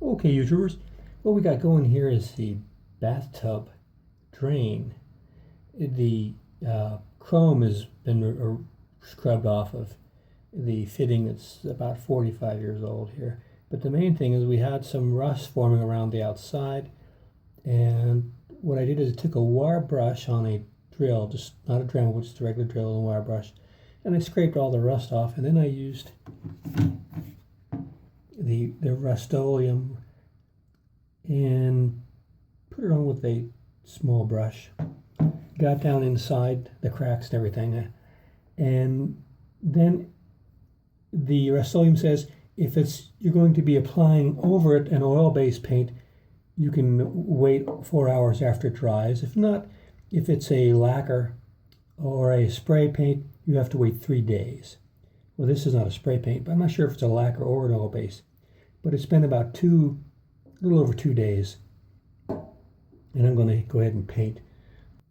Okay, YouTubers, what we got going here is the bathtub drain. The chrome has been scrubbed off of the fitting that's about 45 years old here. But the main thing is we had some rust forming around the outside, and what I did is I took a wire brush on a drill, just not a Dremel, but just a regular drill and wire brush, and I scraped all the rust off, and then I used the Rustoleum and put it on with a small brush. Got down inside the cracks and everything, and then the Rustoleum says if you're going to be applying over it an oil-based paint, you can wait 4 hours after it dries. If not, if it's a lacquer or a spray paint, you have to wait 3 days. Well, this is not a spray paint, but I'm not sure if it's a lacquer or an oil base. But it's been about a little over 2 days, and I'm going to go ahead and paint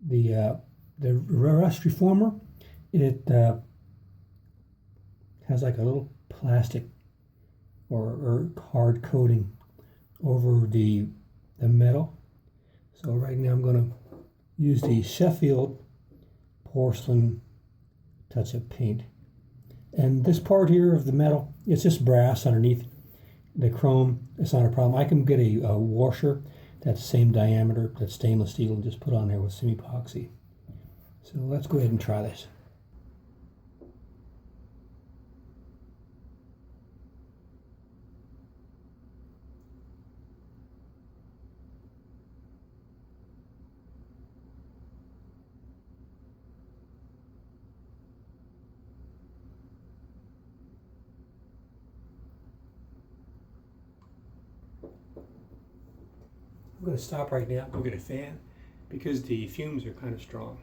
the rust reformer. It has like a little plastic or hard coating over the metal. So right now I'm going to use the Sheffield Porcelain touch-up paint. And this part here of the metal, it's just brass underneath. The chrome, it's not a problem. I can get a washer that's the same diameter, that's stainless steel, and just put on there with some epoxy. So let's go ahead and try this. I'm going to stop right now, go get a fan, because the fumes are kind of strong.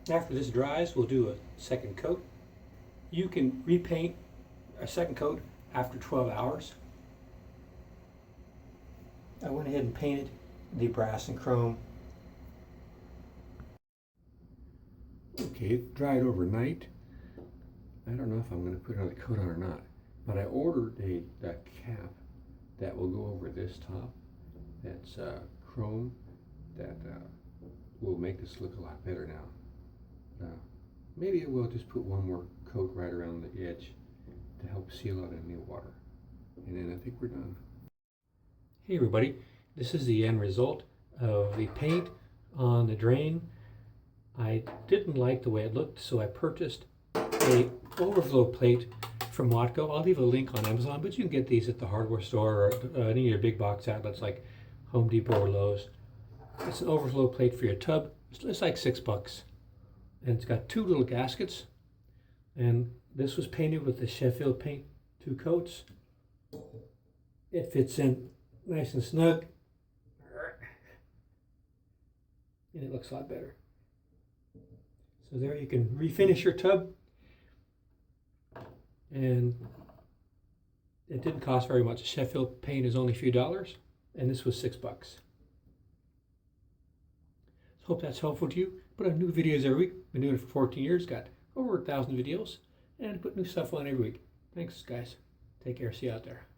After this dries, we'll do a second coat. You can repaint a second coat after 12 hours. I went ahead and painted the brass and chrome. Okay, it dried overnight. I don't know if I'm going to put another coat on or not, but I ordered a cap that will go over this top. That's chrome that will make this look a lot better now. Maybe I will just put one more coat right around the edge to help seal out any water. And then I think we're done. Hey everybody, this is the end result of the paint on the drain. I didn't like the way it looked, so I purchased a overflow plate from Watco. I'll leave a link on Amazon, but you can get these at the hardware store or any of your big box outlets like Home Depot or Lowe's. It's an overflow plate for your tub. It's like $6. and it's got 2 little gaskets, and this was painted with the Sheffield paint, 2 coats. It fits in nice and snug, and it looks a lot better. So there you can refinish your tub, and it didn't cost very much. Sheffield paint is only a few dollars, and this was $6. Hope that's helpful to you. Put out new videos every week. Been doing it for 14 years. Got over 1,000 videos, and put new stuff on every week. Thanks, guys. Take care. See you out there.